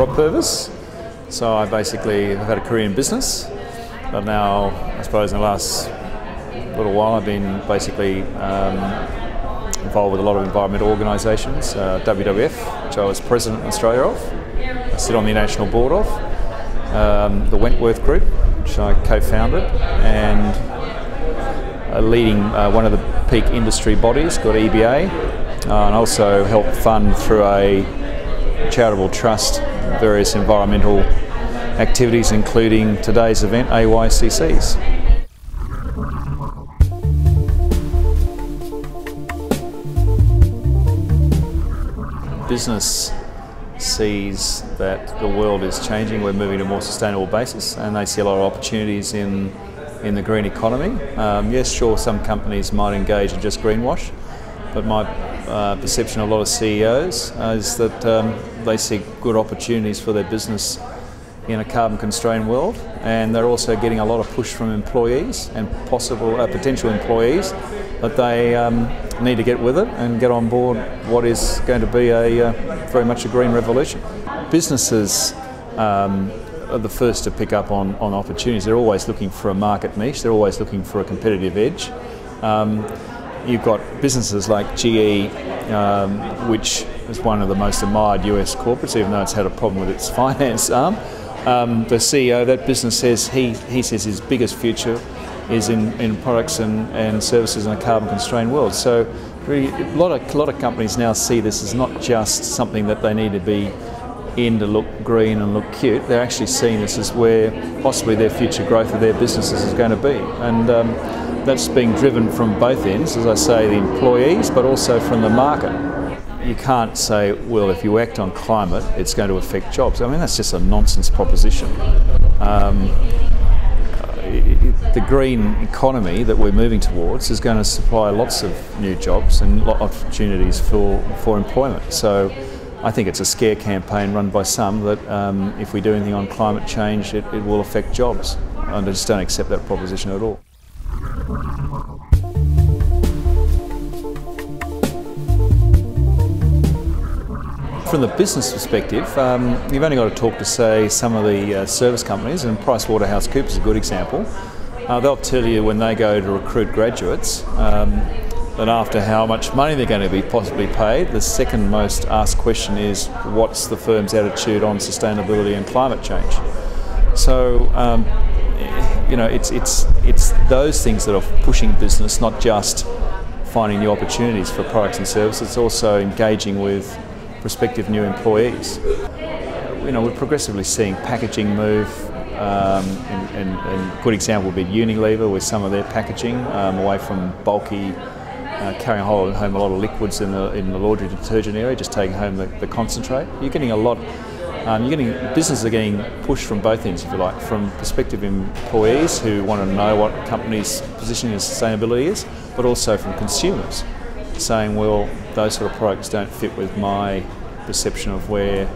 Purves. So I basically have had a career in business, but now I suppose in the last little while I've been basically involved with a lot of environmental organisations, WWF, which I was president in Australia of. I sit on the national board of, the Wentworth Group, which I co-founded, and leading one of the peak industry bodies called EBA, and also help fund through a charitable trust various environmental activities, including today's event, AYCCs. Business sees that the world is changing, we're moving to a more sustainable basis, and they see a lot of opportunities in the green economy. Yes, sure, some companies might engage in just greenwash, but my perception of a lot of CEOs is that they see good opportunities for their business in a carbon-constrained world, and they're also getting a lot of push from employees and potential employees that they need to get with it and get on board what is going to be very much a green revolution. Businesses are the first to pick up on opportunities. They're always looking for a market niche, they're always looking for a competitive edge. You've got businesses like GE, which is one of the most admired US corporates, even though it's had a problem with its finance arm. The CEO of that business says he says his biggest future is in products and services in a carbon-constrained world. So really, a lot of companies now see this as not just something that they need to be in to look green and look cute. They're actually seeing this as where possibly their future growth of their businesses is going to be. And that's being driven from both ends, as I say, the employees, but also from the market. You can't say, well, if you act on climate, it's going to affect jobs. I mean, that's just a nonsense proposition. The green economy that we're moving towards is going to supply lots of new jobs and opportunities for employment. So I think it's a scare campaign run by some that if we do anything on climate change, it will affect jobs. And I just don't accept that proposition at all. From the business perspective, you've only got to talk to, say, some of the service companies, and PricewaterhouseCoopers is a good example. They'll tell you when they go to recruit graduates that after how much money they're going to be possibly paid, the second most asked question is, what's the firm's attitude on sustainability and climate change? So, you know, it's those things that are pushing business, not just finding new opportunities for products and services, it's also engaging with prospective new employees. You know, we're progressively seeing packaging move, and a good example would be Unilever with some of their packaging away from bulky, carrying home a lot of liquids in the laundry detergent area, just taking home the concentrate. You're getting a lot. Businesses are getting pushed from both ends, if you like, from prospective employees who want to know what companies' positioning in sustainability is, but also from consumers saying, well, those sort of products don't fit with my perception of where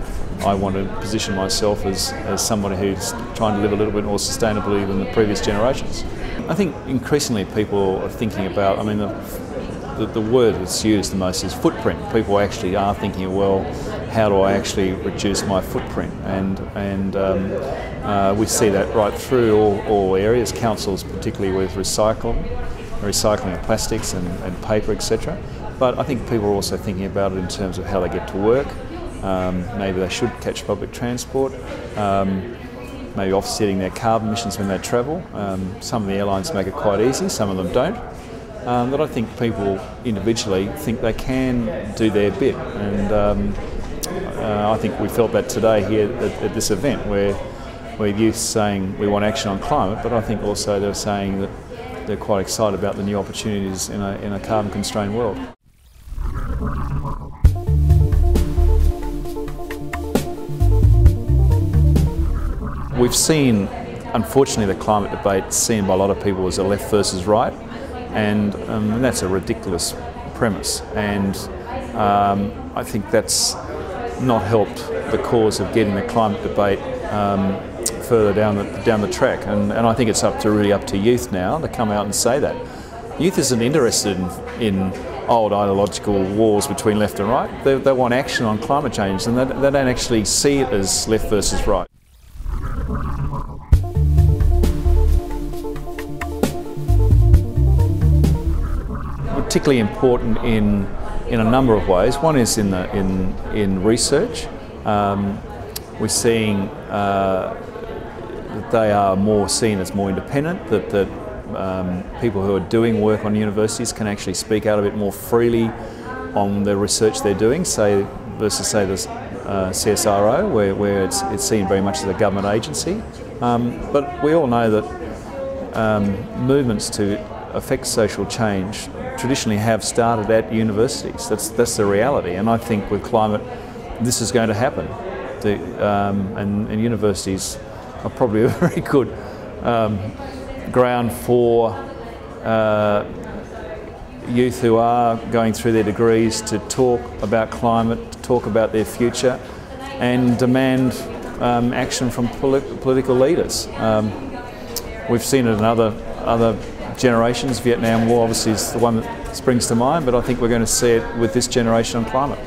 I want to position myself as somebody who's trying to live a little bit more sustainably than the previous generations. I think increasingly people are thinking about, I mean, the word that's used the most is footprint. People actually are thinking, well, how do I actually reduce my footprint? And we see that right through all areas, councils particularly with recycling of plastics and paper, etc. But I think people are also thinking about it in terms of how they get to work. Maybe they should catch public transport, maybe offsetting their carbon emissions when they travel. Some of the airlines make it quite easy, some of them don't. But I think people individually think they can do their bit, and I think we felt that today here at this event where youth saying we want action on climate, but I think also they're saying that they're quite excited about the new opportunities in a carbon-constrained world. We've seen, unfortunately, the climate debate seen by a lot of people as a left versus right, and that's a ridiculous premise. And I think that's not helped the cause of getting the climate debate further down the track. And I think it's really up to youth now to come out and say that. Youth isn't interested in old ideological wars between left and right. They want action on climate change, and they don't actually see it as left versus right. Particularly important in a number of ways. One is in research. We're seeing that they are more seen as more independent. That people who are doing work on universities can actually speak out a bit more freely on the research they're doing, versus the CSIRO, where it's seen very much as a government agency. But we all know that movements to affect social change traditionally have started at universities. That's the reality, and I think with climate this is going to happen. And universities are probably a very good ground for youth who are going through their degrees to talk about climate, to talk about their future, and demand action from political leaders. We've seen it in other generations. Vietnam War obviously is the one that springs to mind, but I think we're going to see it with this generation on climate.